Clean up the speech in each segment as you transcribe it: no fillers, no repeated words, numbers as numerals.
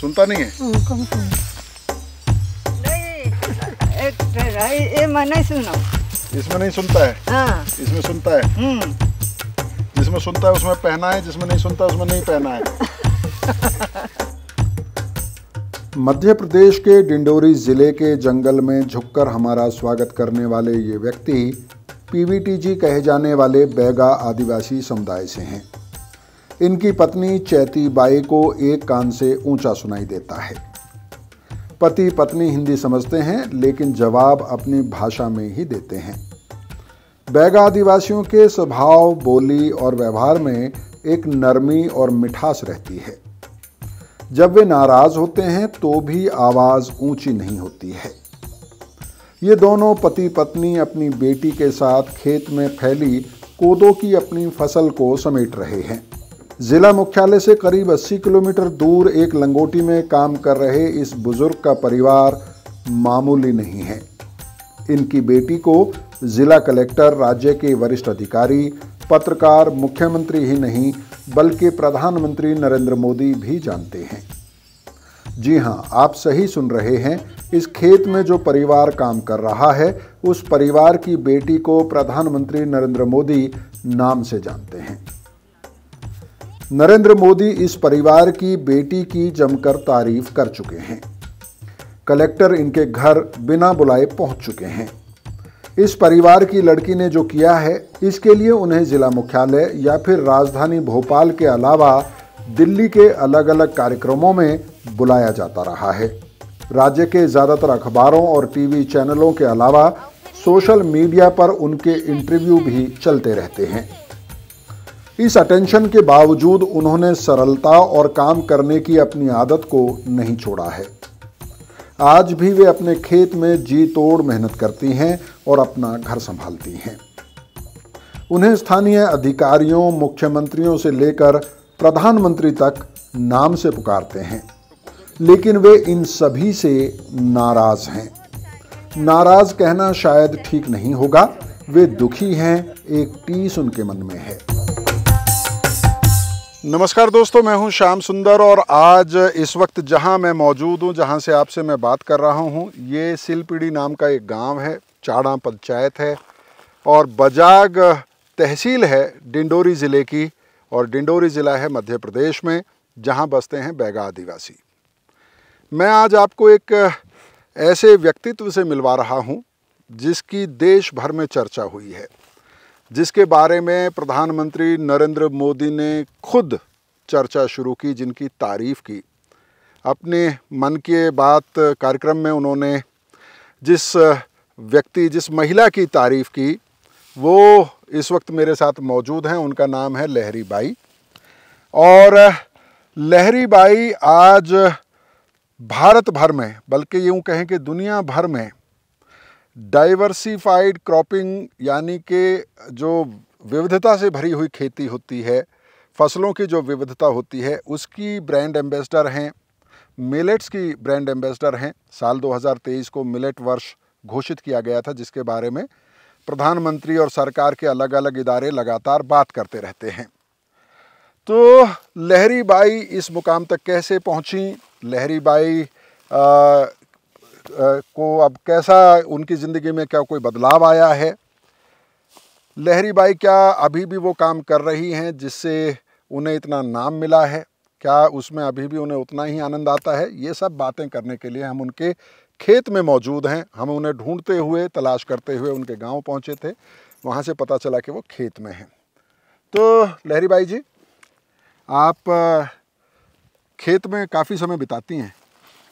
सुनता नहीं है? कम सुन नहीं, ये मैं नहीं सुना। इसमें नहीं सुनता है? हाँ। इसमें सुनता है? जिसमें सुनता है उसमें पहना है, जिसमें नहीं सुनता उसमें नहीं पहना है। मध्य प्रदेश के डिंडोरी जिले के जंगल में झुककर हमारा स्वागत करने वाले ये व्यक्ति पीवीटीजी कहे जाने वाले बैगा आदिवासी समुदाय से हैं। इनकी पत्नी चैती बाई को एक कान से ऊंचा सुनाई देता है। पति पत्नी हिंदी समझते हैं लेकिन जवाब अपनी भाषा में ही देते हैं। बैगा आदिवासियों के स्वभाव, बोली और व्यवहार में एक नरमी और मिठास रहती है। जब वे नाराज होते हैं तो भी आवाज़ ऊंची नहीं होती है। ये दोनों पति पत्नी अपनी बेटी के साथ खेत में फैली कोदो की अपनी फसल को समेट रहे हैं। जिला मुख्यालय से करीब 80 किलोमीटर दूर एक लंगोटी में काम कर रहे इस बुजुर्ग का परिवार मामूली नहीं है। इनकी बेटी को जिला कलेक्टर, राज्य के वरिष्ठ अधिकारी, पत्रकार, मुख्यमंत्री ही नहीं बल्कि प्रधानमंत्री नरेंद्र मोदी भी जानते हैं। जी हाँ, आप सही सुन रहे हैं। इस खेत में जो परिवार काम कर रहा है उस परिवार की बेटी को प्रधानमंत्री नरेंद्र मोदी नाम से जानते हैं। नरेंद्र मोदी इस परिवार की बेटी की जमकर तारीफ कर चुके हैं। कलेक्टर इनके घर बिना बुलाए पहुंच चुके हैं। इस परिवार की लड़की ने जो किया है इसके लिए उन्हें जिला मुख्यालय या फिर राजधानी भोपाल के अलावा दिल्ली के अलग अलग कार्यक्रमों में बुलाया जाता रहा है। राज्य के ज़्यादातर अखबारों और टीवी चैनलों के अलावा सोशल मीडिया पर उनके इंटरव्यू भी चलते रहते हैं। इस अटेंशन के बावजूद उन्होंने सरलता और काम करने की अपनी आदत को नहीं छोड़ा है। आज भी वे अपने खेत में जी तोड़ मेहनत करती हैं और अपना घर संभालती हैं। उन्हें स्थानीय अधिकारियों, मुख्यमंत्रियों से लेकर प्रधानमंत्री तक नाम से पुकारते हैं, लेकिन वे इन सभी से नाराज हैं। नाराज कहना शायद ठीक नहीं होगा, वे दुखी हैं, एक टीस उनके मन में है। नमस्कार दोस्तों, मैं हूं श्याम सुंदर और आज इस वक्त जहां मैं मौजूद हूं, जहां से आपसे मैं बात कर रहा हूं, ये सिलपीड़ी नाम का एक गांव है, चाड़ा पंचायत है और बजाग तहसील है डिंडोरी ज़िले की। और डिंडोरी ज़िला है मध्य प्रदेश में, जहां बसते हैं बैगा आदिवासी। मैं आज आपको एक ऐसे व्यक्तित्व से मिलवा रहा हूं जिसकी देश भर में चर्चा हुई है, जिसके बारे में प्रधानमंत्री नरेंद्र मोदी ने खुद चर्चा शुरू की, जिनकी तारीफ़ की। अपने मन की बात कार्यक्रम में उन्होंने जिस महिला की तारीफ़ की वो इस वक्त मेरे साथ मौजूद हैं। उनका नाम है लहरी बाई। और लहरी बाई आज भारत भर में, बल्कि यूँ कहें कि दुनिया भर में डाइवर्सिफाइड क्रॉपिंग यानी कि जो विविधता से भरी हुई खेती होती है, फसलों की जो विविधता होती है, उसकी ब्रांड एम्बेसडर हैं। मिलेट्स की ब्रांड एम्बेसडर हैं। साल 2023 को मिलेट वर्ष घोषित किया गया था, जिसके बारे में प्रधानमंत्री और सरकार के अलग अलग इदारे लगातार बात करते रहते हैं। तो लहरी बाई इस मुकाम तक कैसे पहुंची, लहरी बाई को अब कैसा उनकी ज़िंदगी में क्या कोई बदलाव आया है, लहरी बाई क्या अभी भी वो काम कर रही हैं जिससे उन्हें इतना नाम मिला है, क्या उसमें अभी भी उन्हें उतना ही आनंद आता है, ये सब बातें करने के लिए हम उनके खेत में मौजूद हैं। हम उन्हें ढूंढते हुए, तलाश करते हुए उनके गांव पहुंचे थे। वहां से पता चला कि वो खेत में हैं। तो लहरी बाई जी, आप खेत में काफ़ी समय बिताती हैं?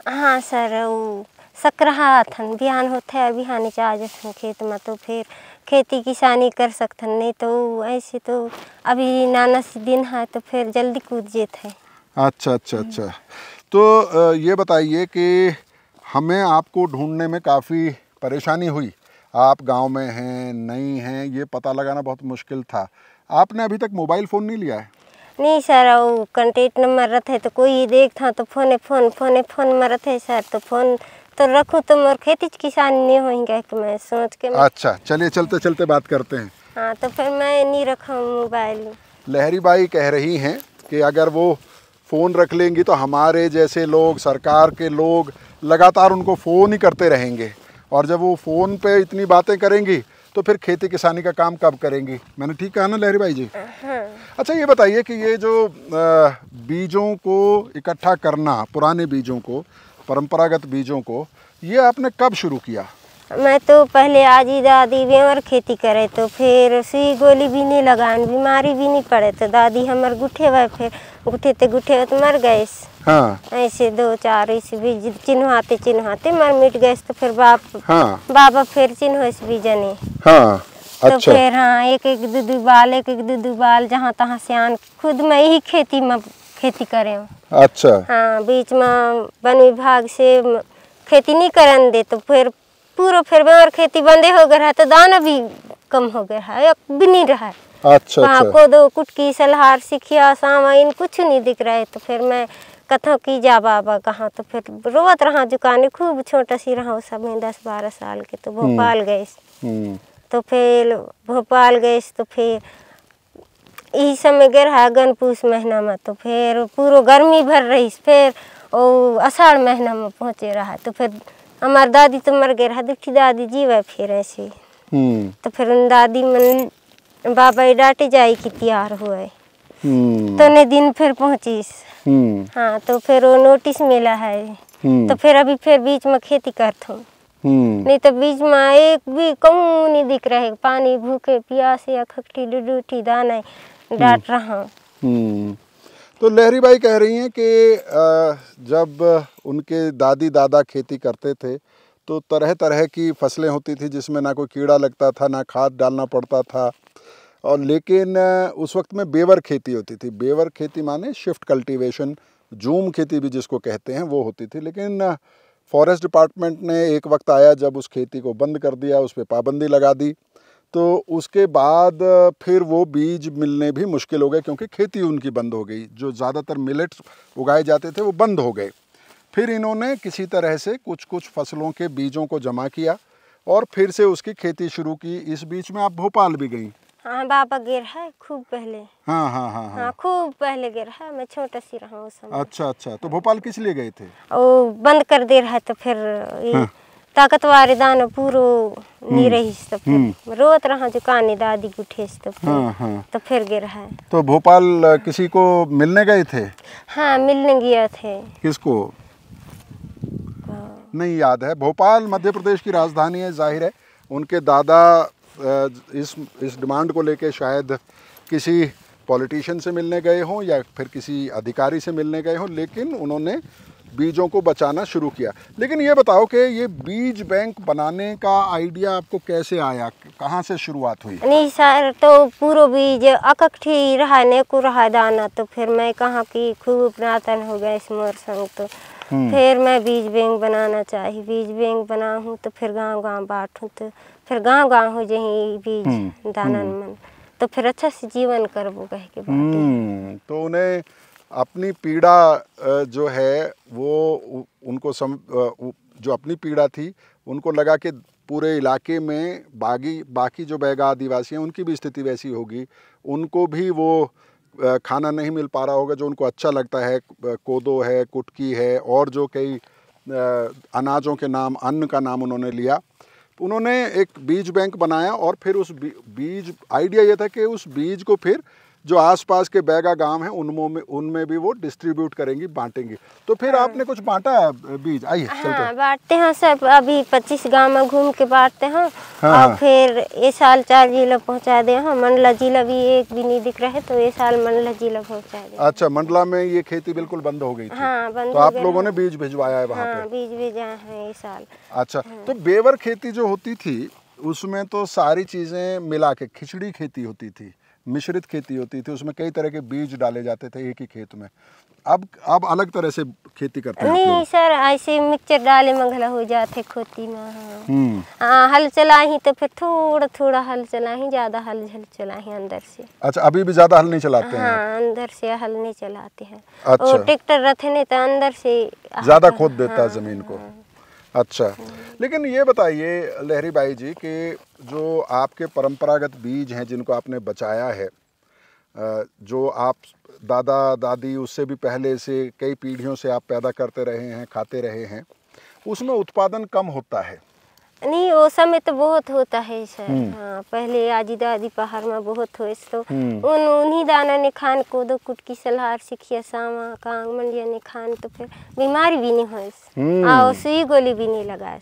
हाँ सर, वो सकरहा थन बिहान होते है, बिहान आ जाते खेत में, तो फिर खेती किसानी कर सकते, नहीं तो ऐसे तो अभी नाना सी दिन है तो फिर जल्दी कूद जेत है। अच्छा। तो ये बताइए कि हमें आपको ढूंढने में काफ़ी परेशानी हुई। आप गांव में हैं, नहीं हैं, ये पता लगाना बहुत मुश्किल था। आपने अभी तक मोबाइल फ़ोन नहीं लिया है? नहीं सर, वो कंटेक्ट नंबर रहते तो कोई देखता तो फोन में रहते सर, तो फोन तो रखूँ तो मोर खेती किसान नहीं होंगे कि मैं सोच के अच्छा, चलिए चलते चलते बात करते हैं। हाँ, तो फिर मैं नहीं रखा मोबाइल। लहरी बाई कह रही हैं कि अगर वो फ़ोन रख लेंगी तो हमारे जैसे लोग, सरकार के लोग लगातार उनको फ़ोन ही करते रहेंगे, और जब वो फ़ोन पे इतनी बातें करेंगी तो फिर खेती किसानी का काम कब करेंगी। मैंने ठीक कहा ना लहरी भाई जी? अच्छा ये बताइए कि ये जो बीजों को इकट्ठा करना, पुराने बीजों को, परंपरागत बीजों को, ये आपने कब शुरू किया? मैं तो पहले आजी दादी भी और खेती करे, तो फिर सुई गोली भी नहीं लगान, बीमारी भी नहीं पड़े, तो दादी हमारे गुठे हुए, फिर गुठे तो मर गए। हाँ। ऐसे 2-4 ऐसे बीज चिन्हवाते मर मिट गए, तो फिर बाबा फिर चिन्ह बीजने। हाँ। तो अच्छा। फिर हाँ एक दू बाल जहाँ तहाँ से आन खुद में ही खेती करे। अच्छा। हाँ, बीच में वन विभाग से खेती नहीं करन दे, तो फिर और खेती बंदे हो गया है, तो दाना भी कम हो गया है, भी नहीं रहा है। अच्छा। वहाँ कोदो कुटकी सलहार सिखिया सामाइन कुछ नहीं दिख रहा है, तो फिर मैं कथों की जा बाबा कहाँ, तो फिर रोवत रहा दुकानें, खूब छोटा सी रहा उस समय 10-12 साल के, तो भोपाल गए। तो फिर भोपाल गए, तो फिर यही समय गए रहा अगन पूस महीना में, तो फिर पूरा गर्मी भर रही, फिर और आषाढ़ महीना में पहुँचे रहा, तो फिर हमारी दादी तो मर गए रहा, दुखी दादी जीवा फिर ऐसे। तो फिर उन दादी मन बाबा डांटे जाए कि तैयार हुए, तो ने दिन फिर पहुँचीस। हाँ, तो फिर वो नोटिस मिला है, तो फिर अभी फिर बीच में खेती करता हूँ। नहीं तो बीच में एक भी कहूँ नहीं दिख रहे, पानी भूखे प्यासे या खखटी डूठी दाना डांट रहा। तो लहरी बाई कह रही हैं कि जब उनके दादी दादा खेती करते थे तो तरह तरह की फसलें होती थी जिसमें ना कोई कीड़ा लगता था, ना खाद डालना पड़ता था, और लेकिन उस वक्त में बेवर खेती होती थी। बेवर खेती माने शिफ्ट कल्टीवेशन, जूम खेती भी जिसको कहते हैं, वो होती थी। लेकिन फॉरेस्ट डिपार्टमेंट ने एक वक्त आया जब उस खेती को बंद कर दिया, उस पर पाबंदी लगा दी, तो उसके बाद फिर वो बीज मिलने भी मुश्किल हो गए, क्योंकि खेती उनकी बंद हो गई। जो ज़्यादातर मिलेट्स उगाए जाते थे वो बंद हो गए। फिर इन्होंने किसी तरह से कुछ फसलों के बीजों को जमा किया और फिर से उसकी खेती शुरू की। इस बीच में आप भोपाल भी गई? हाँ, बाबा गिर है खूब पहले। हाँ हाँ हाँ हाँ, खूब पहले गिर है, मैं छोटा सी रहा उस समय। अच्छा। तो भोपाल किस लिए गए थे? और बंद कर दे रहा है, तो फिर ताकतवार दाना पूरो नहीं रही, तो फिर रोत रहा दुकानी दादी गुठे, तो फिर तो फिर गिर है। तो भोपाल किसी को मिलने गए थे? हाँ, मिलने गया थे। किसको? नहीं याद है। भोपाल मध्य प्रदेश की राजधानी है, जाहिर है उनके दादा इस डिमांड को लेके शायद किसी पॉलिटिशियन से मिलने गए हों या फिर किसी अधिकारी से मिलने गए हों, लेकिन उन्होंने बीजों को बचाना शुरू किया। लेकिन ये बताओ कि ये बीज बैंक बनाने का आइडिया आपको कैसे आया, कहाँ से शुरुआत हुई? नहीं सर, तो पूरा बीज अकठी रहा ने को रहा दाना, तो फिर मैं कहाँ की खूब नातन हो गए इस मोर संग, तो फिर मैं बीज बैंक बनाना चाहिए। बीज बैंक बनाऊँ तो फिर गांव बांटूँ, तो फिर गांव हो जाए बीज दानन मन, तो फिर अच्छा से जीवन करबो कह के बाटे। तो उन्हें अपनी पीड़ा जो है वो उनको जो अपनी पीड़ा थी उनको लगा कि पूरे इलाके में बाकी जो बैगा आदिवासी हैं उनकी भी स्थिति वैसी होगी, उनको भी वो खाना नहीं मिल पा रहा होगा जो उनको अच्छा लगता है। कोदो है, कुटकी है, और जो कई अनाजों के नाम, अन्न का नाम उन्होंने लिया। उन्होंने एक बीज बैंक बनाया और फिर उस बीज आइडिया ये था कि उस बीज को फिर जो आसपास के बैगा गांव हैं उनमें भी वो डिस्ट्रीब्यूट करेंगी, बांटेंगी। तो फिर आपने कुछ बांटा बीज? आइए चलते हैं। बांटते हैं सब, अभी 25 गांव में घूम के बांटते हैं। और फिर ये साल 4 जिला पहुंचा दे हैं। मंडला जिला भी एक भी नहीं दिख रहा है, तो ये साल मंडला जिला पहुंचा दे। अच्छा, मंडला में ये खेती बिल्कुल बंद हो गई थी? हाँ, बंद। तो आप लोगों ने बीज भिजवाया है वहाँ पे? बीज भेजा है ये साल। अच्छा, तो बेवर खेती जो होती थी उसमें तो सारी चीज़ें मिला के खिचड़ी खेती होती थी, मिश्रित खेती होती थी, उसमें कई तरह के बीज डाले जाते थे एक ही खेत में। अब अलग तरह से खेती करते हैं? नहीं सर, ऐसे मिक्सचर डाले मंगला हो जाते खेती में। हल चलाही तो फिर थोड़ा हल चलाही, ज्यादा हल चलाही अंदर से। अच्छा, अभी भी ज्यादा हल नहीं चलाते हैं? हाँ, अंदर से हल नहीं चलाते हैं। अच्छा, ट्रैक्टर रहते नहीं तो अंदर से ज्यादा खोद देता है जमीन को। अच्छा, लेकिन ये बताइए लहरी बाई जी कि जो आपके परंपरागत बीज हैं जिनको आपने बचाया है, जो आप दादा दादी उससे भी पहले से कई पीढ़ियों से आप पैदा करते रहे हैं, खाते रहे हैं, उसमें उत्पादन कम होता है? नहीं, वो समय तो बहुत होता है सर। हाँ, पहले आजी दादी पहाड़ में बहुत हुए तो उन्हीं दाना ने खान कोदो कुटकी सलाहर सिखिया सामा कांग मंडिया ने खान तो फिर बीमारी भी नहीं हुई। आओ सुई गोली भी नहीं लगा।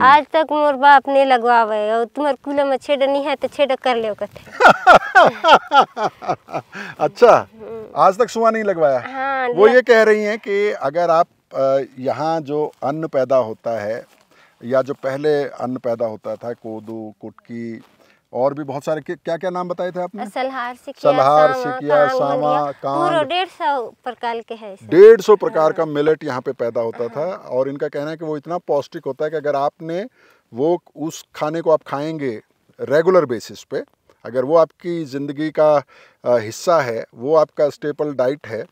आज तक मोर बाप ने लगवावे और तुम्हारे कुल में छेड़ नहीं है तो छेड़ कर ले कथे। अच्छा, आज तक सुआ नहीं लगवाया? हाँ, वो ये कह रही हैं कि अगर आप यहाँ जो अन्न पैदा होता है या जो पहले अन्न पैदा होता था, कोदू कुटकी और भी बहुत सारे, क्या क्या नाम बताए थे आपने? सलहार सिकिया सामा कांग, 150 प्रकार के है। 150 प्रकार का मिलेट यहाँ पे पैदा होता था। और इनका कहना है कि वो इतना पौष्टिक होता है कि अगर आपने वो उस खाने को आप खाएंगे रेगुलर बेसिस पे, अगर वो आपकी ज़िंदगी का हिस्सा है, वो आपका स्टेपल डाइट है,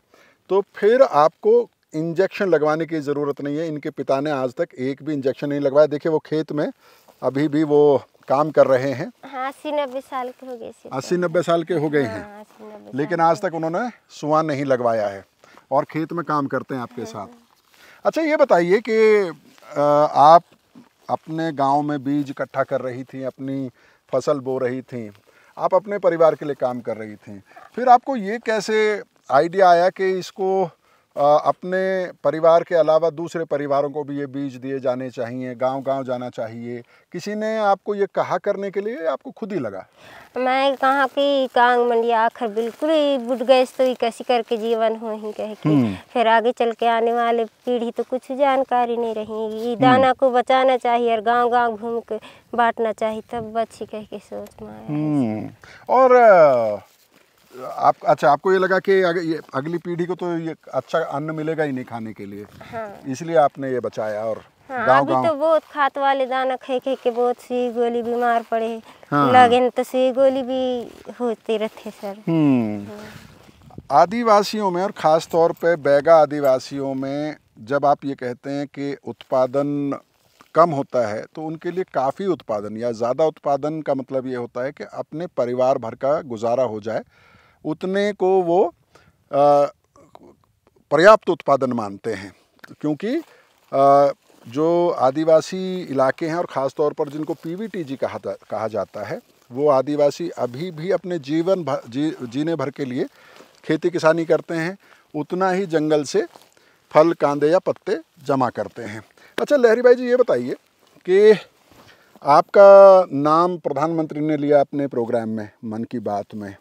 तो फिर आपको इंजेक्शन लगवाने की ज़रूरत नहीं है। इनके पिता ने आज तक एक भी इंजेक्शन नहीं लगवाया। देखिए वो खेत में अभी भी वो काम कर रहे हैं। 80-90 साल के हो गए। 80-90 साल के हो गए हैं, लेकिन आज तक उन्होंने सुआ नहीं लगवाया है और खेत में काम करते हैं आपके साथ। अच्छा, ये बताइए कि आप अपने गांव में बीज इकट्ठा कर रही थी, अपनी फसल बो रही थी, आप अपने परिवार के लिए काम कर रही थी, फिर आपको ये कैसे आइडिया आया कि इसको अपने परिवार के अलावा दूसरे परिवारों को भी ये बीज दिए जाने चाहिए, गांव-गांव जाना चाहिए? किसी ने आपको ये कहा करने के लिए, आपको खुद ही लगा? मैं कहाँ की कांग मंडिया आखिर बिल्कुल ही बुढ़ गए तो ही कैसी करके जीवन हो ही कह के फिर आगे चल के आने वाले पीढ़ी तो कुछ जानकारी नहीं रहेगी। दाना को बचाना चाहिए और गांव-गांव घूम के बांटना चाहिए, तब अच्छी कह के सोच में आया। और आप, अच्छा, आपको ये लगा कि अगली पीढ़ी को तो ये अच्छा अन्न मिलेगा ही नहीं खाने के लिए, इसलिए आपने ये बचाया। और अभी तो बहुत खाद वाले दाना खे के बहुत सुई गोली बीमार पड़े लगे तो सुई गोली भी होते रहते सर। आदिवासियों में और ख़ास तौर पे बैगा आदिवासियों में जब आप ये कहते हैं कि उत्पादन कम होता है, तो उनके लिए काफ़ी उत्पादन या ज़्यादा उत्पादन का मतलब ये होता है कि अपने परिवार भर का गुजारा हो जाए, उतने को वो पर्याप्त उत्पादन मानते हैं। क्योंकि जो आदिवासी इलाके हैं और ख़ास तौर पर जिनको पीवीटीजी कहा जाता है, वो आदिवासी अभी भी अपने जीने भर के लिए खेती किसानी करते हैं, उतना ही जंगल से फल कांदे या पत्ते जमा करते हैं। अच्छा लहरी भाई जी, ये बताइए कि आपका नाम प्रधानमंत्री ने लिया अपने प्रोग्राम में, मन की बात में,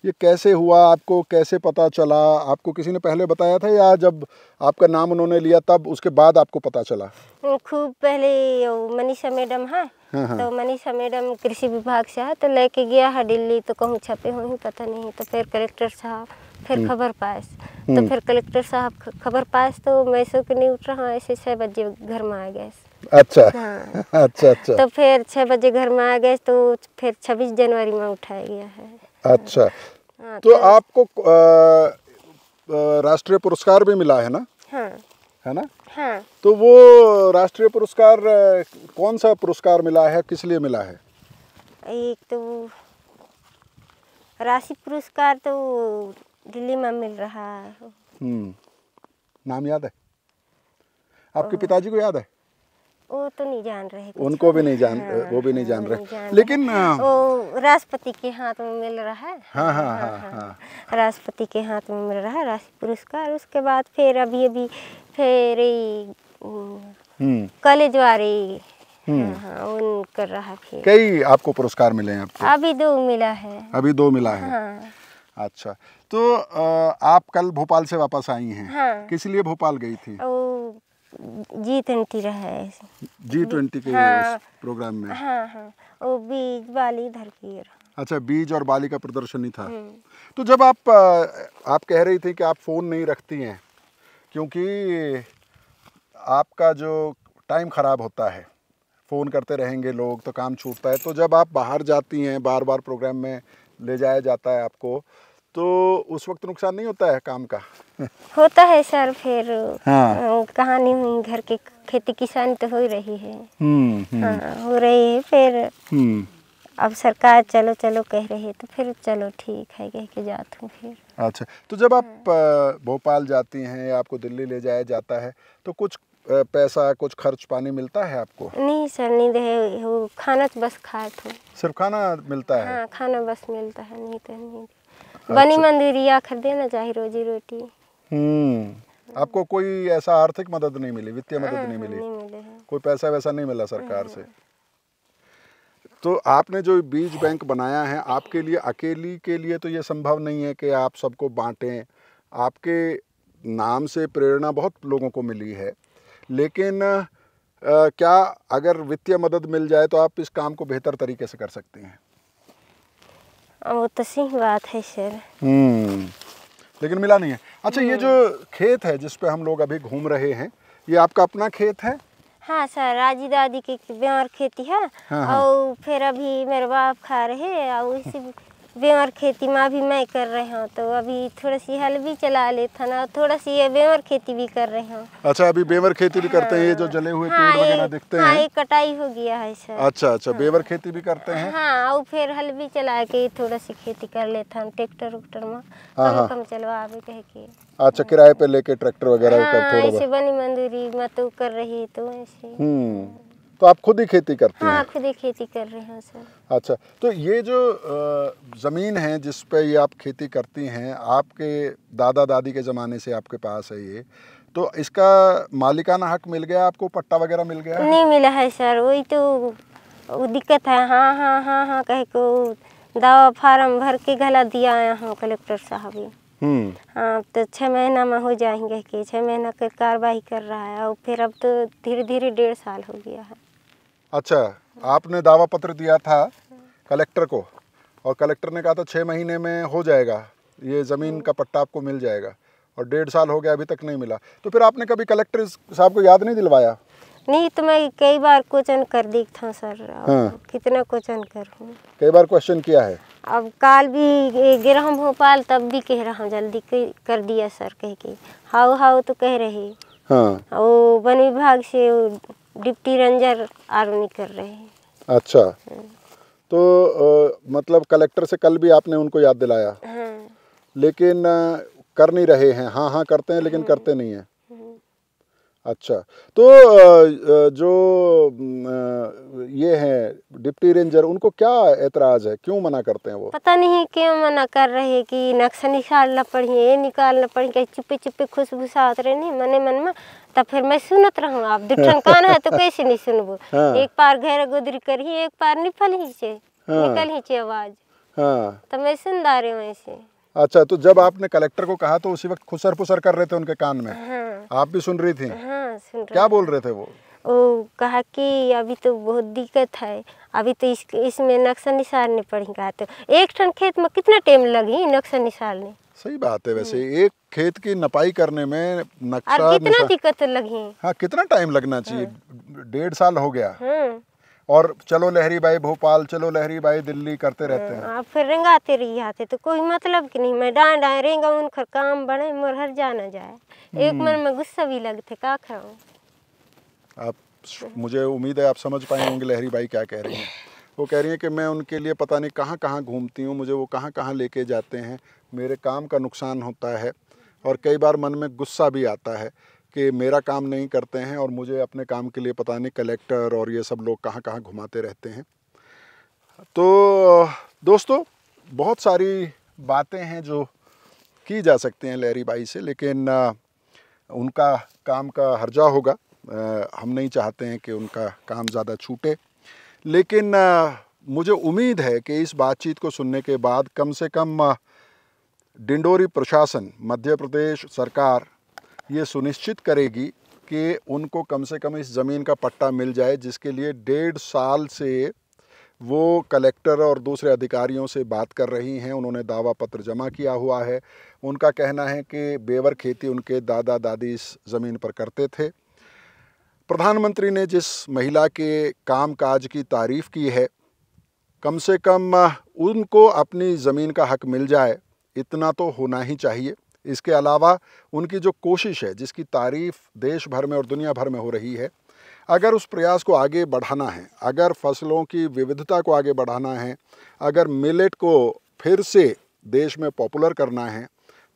ये कैसे हुआ? आपको कैसे पता चला? आपको किसी ने पहले बताया था या जब आपका नाम उन्होंने लिया तब उसके बाद आपको पता चला? खूब पहले मनीषा मैडम है, तो मनीषा मैडम कृषि विभाग से है, तो लेके गया है दिल्ली, तो कहूँ छपे हो ही पता नहीं, तो फिर कलेक्टर साहब फिर खबर पाए, तो फिर कलेक्टर साहब खबर पाए, तो मैं सो के नहीं उठ रहा, ऐसे 6 बजे घर में आ गए। अच्छा। हाँ। अच्छा। तो फिर 6 बजे घर में आ गए, तो फिर 26 जनवरी में उठाया गया है। अच्छा। हाँ, तो आपको राष्ट्रीय पुरस्कार भी मिला है ना? हाँ। है ना? हाँ। तो वो राष्ट्रीय पुरस्कार कौन सा पुरस्कार मिला है, किस लिए मिला है? एक तो राशि पुरस्कार तो दिल्ली में मिल रहा है। नाम याद है? आपके पिताजी को याद है? वो तो नहीं जान रहे, उनको भी नहीं जान, वो भी नहीं जान रहे, लेकिन वो राष्ट्रपति के हाथ में मिल रहा है। हाँ। राष्ट्रपति के हाथ में मिल रहा है राष्ट्रीय पुरस्कार। उसके बाद फिर अभी फिर कॉलेज वाले उन कर रहा है। कई आपको पुरस्कार मिले हैं आपको? अभी 2 मिला है। अभी 2 मिला है। हाँ। अच्छा, तो आप कल भोपाल से वापस आई हैं। हाँ। किस लिए भोपाल गई थी? G20 रहा है, G20 के प्रोग्राम में। हाँ, वो बीज बाली इधर की। अच्छा, बीज और बाली का प्रदर्शनी था। तो जब आप कह रही थी कि आप फ़ोन नहीं रखती हैं क्योंकि आपका जो टाइम ख़राब होता है, फ़ोन करते रहेंगे लोग तो काम छूटता है, तो जब आप बाहर जाती हैं, बार बार प्रोग्राम में ले जाया जाता है आपको, तो उस वक्त नुकसान नहीं होता है काम का? होता है सर, फिर कहानी हुई, घर की खेती किसानी तो हो ही रही है। हाँ, हो रही है, फिर अब सरकार चलो चलो कह रही है तो फिर चलो ठीक है कह के जाती हूँ फिर। अच्छा, तो जब आप भोपाल जाती हैं या आपको दिल्ली ले जाया जाता है तो कुछ पैसा, कुछ खर्च पानी मिलता है आपको? नहीं सर, नहीं रहे वो खाना तो बस खाते हो। सिर्फ खाना मिलता है? हाँ, खाना बस मिलता है, नहीं तो नहीं। बनी मंदिर आखिर देना चाहिए रोजी रोटी। आपको कोई ऐसा आर्थिक मदद नहीं मिली, वित्तीय मदद नहीं मिली? नहीं मिले हैं। कोई पैसा वैसा नहीं मिला सरकार से? तो आपने जो बीज बैंक बनाया है, आपके लिए अकेली के लिए तो ये संभव नहीं है कि आप सबको बांटें। आपके नाम से प्रेरणा बहुत लोगों को मिली है, लेकिन क्या अगर वित्तीय मदद मिल जाए तो आप इस काम को बेहतर तरीके से कर सकती हैं? वो तो सही बात है सर। लेकिन मिला नहीं है। अच्छा, ये जो खेत है जिस पे हम लोग अभी घूम रहे हैं, ये आपका अपना खेत है? हाँ सर, राजी दादी की बेवर खेती है। हाँ। और फिर अभी मेरे बाप खा रहे और इसी बेवर खेती में अभी मैं कर रही हूँ, तो अभी थोड़ा सी हल भी चला लेता ना, थोड़ा सी ये बेवर खेती भी कर रही हूँ। अच्छा, अभी बेवर खेती भी करते हैं? ये जो जले हुए पेड़ वगैरह दिखते हैं? एक कटाई हो गया है सर। अच्छा अच्छा, बेवर खेती भी करते हैं? हाँ, और फिर हल भी चला के थोड़ा सी खेती कर लेता हूँ, ट्रैक्टर उक्टर में कम चलवा आवे कह के। अच्छा, किराए पे लेके ट्रैक्टर वगैरह कर थोड़ा ऐसे बनी मंजूरी में तो कर रही तो ऐसे। तो आप खुद ही खेती करती हैं? हाँ, खुद ही खेती कर रहे हैं सर। अच्छा, तो ये जो ज़मीन है जिस पे ये आप खेती करती हैं, आपके दादा दादी के ज़माने से आपके पास है ये, तो इसका मालिकाना हक मिल गया आपको? पट्टा वगैरह मिल गया? नहीं मिला है सर, वही तो वो दिक्कत है। हाँ हाँ हाँ हाँ कह को दावा फार्म भर के गला दिया आया हूँ कलेक्टर साहब। हाँ, तो 6 महीना में हो जाएंगे कि 6 महीना की कार्रवाई कर रहा है, और फिर अब तो धीरे धीरे 1.5 साल हो गया है। अच्छा, आपने दावा पत्र दिया था कलेक्टर को और कलेक्टर ने कहा था 6 महीने में हो जाएगा, ये ज़मीन का पट्टा आपको मिल जाएगा, और 1.5 साल हो गया अभी तक नहीं मिला। तो फिर आपने कभी कलेक्टर साहब को याद नहीं दिलवाया? नहीं, तो मैं कई बार क्वेश्चन कर देखता हूँ सर। कितना क्वेश्चन करूँ, कई बार क्वेश्चन किया है। अब काल भी गिरा हम भोपाल, तब भी कह रहा हूँ जल्दी कर दिया सर कह के। हाउ हाउ तो कह रही। हाँ, वो वन विभाग से डिप्टी रेंजर आर्मी कर रहे हैं। अच्छा, तो मतलब कलेक्टर से कल भी आपने उनको याद दिलाया? हाँ। लेकिन कर नहीं रहे हैं? हाँ हाँ करते हैं लेकिन करते नहीं हैं। अच्छा, तो जो ये हैं डिप्टी रेंजर, उनको क्या एतराज़ है, क्यों मना करते हैं वो? पता नहीं क्यों मना कर रहे हैं कि नक्शा निकालना पड़े, ये निकालना पड़े, कहीं चुप्पे चुप्पे खुशबू साथ रहे नहीं मने मन में। तब फिर मैं सुनत रहूँ, आप दुठन कान है तो कैसे नहीं सुनबो। एक पार घेर गुदरी कर ही, एक पार निकल ही चे आवाज। तो मैं सुनदा रही हूँ ऐसे। अच्छा, तो जब आपने कलेक्टर को कहा तो उसी वक्त खुसर पुसर कर रहे थे उनके कान में? आप भी सुन रही थी? हाँ, सुन रही। क्या बोल रहे थे वो? कहा कि अभी तो बहुत दिक्कत है, अभी तो इसमें नक्शा निकालने पड़ेगा। तो एक टन खेत में कितना टाइम लगी नक्शा निकालने? सही बात है। वैसे एक खेत की नपाई करने में नक्शा कितना दिक्कत लगी। हाँ, कितना टाइम लगना चाहिए? 1.5 साल हो गया। और चलो लहरी बाई भोपाल, चलो लहरी बाई दिल्ली करते रहते हैं। आप फिर रेंगाते रही आते तो कोई मतलब कि नहीं। मैं डांड रेंगा उनका काम बने मोर हर जाना जाए। एक मन में गुस्सा भी लगते का खाऊं। आप, मुझे उम्मीद है आप समझ पाए होंगे लहरी बाई क्या कह रही हैं। वो कह रही हैं कि मैं उनके लिए पता नहीं कहाँ कहाँ घूमती हूँ, मुझे वो कहाँ कहाँ लेके जाते हैं, मेरे काम का नुकसान होता है, और कई बार मन में गुस्सा भी आता है कि मेरा काम नहीं करते हैं और मुझे अपने काम के लिए पता नहीं कलेक्टर और ये सब लोग कहाँ कहाँ घुमाते रहते हैं। तो दोस्तों, बहुत सारी बातें हैं जो की जा सकती हैं लहरी बाई से, लेकिन उनका काम का हर्जा होगा। हम नहीं चाहते हैं कि उनका काम ज़्यादा छूटे, लेकिन मुझे उम्मीद है कि इस बातचीत को सुनने के बाद कम से कम डिंडोरी प्रशासन, मध्य प्रदेश सरकार ये सुनिश्चित करेगी कि उनको कम से कम इस ज़मीन का पट्टा मिल जाए, जिसके लिए 1.5 साल से वो कलेक्टर और दूसरे अधिकारियों से बात कर रही हैं। उन्होंने दावा पत्र जमा किया हुआ है। उनका कहना है कि बेवर खेती उनके दादा दादी इस ज़मीन पर करते थे। प्रधानमंत्री ने जिस महिला के काम काज की तारीफ़ की है, कम से कम उनको अपनी ज़मीन का हक मिल जाए, इतना तो होना ही चाहिए। इसके अलावा उनकी जो कोशिश है, जिसकी तारीफ़ देश भर में और दुनिया भर में हो रही है, अगर उस प्रयास को आगे बढ़ाना है, अगर फसलों की विविधता को आगे बढ़ाना है, अगर मिलेट को फिर से देश में पॉपुलर करना है,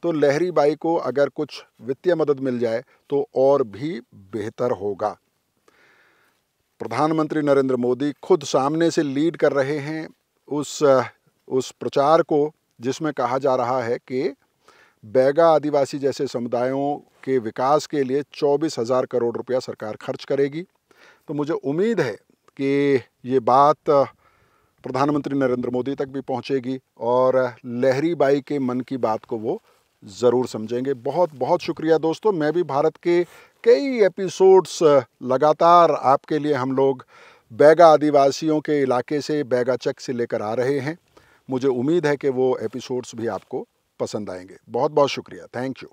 तो लहरी बाई को अगर कुछ वित्तीय मदद मिल जाए तो और भी बेहतर होगा। प्रधानमंत्री नरेंद्र मोदी खुद सामने से लीड कर रहे हैं उस प्रचार को, जिसमें कहा जा रहा है कि बैगा आदिवासी जैसे समुदायों के विकास के लिए 24,000 करोड़ रुपया सरकार खर्च करेगी। तो मुझे उम्मीद है कि ये बात प्रधानमंत्री नरेंद्र मोदी तक भी पहुंचेगी और लहरी बाई के मन की बात को वो ज़रूर समझेंगे। बहुत बहुत शुक्रिया दोस्तों। मैं भी भारत के कई एपिसोड्स लगातार आपके लिए हम लोग बैगा आदिवासियों के इलाके से, बैगा चक से लेकर आ रहे हैं। मुझे उम्मीद है कि वो एपिसोड्स भी आपको पसंद आएंगे। बहुत बहुत शुक्रिया। Thank you.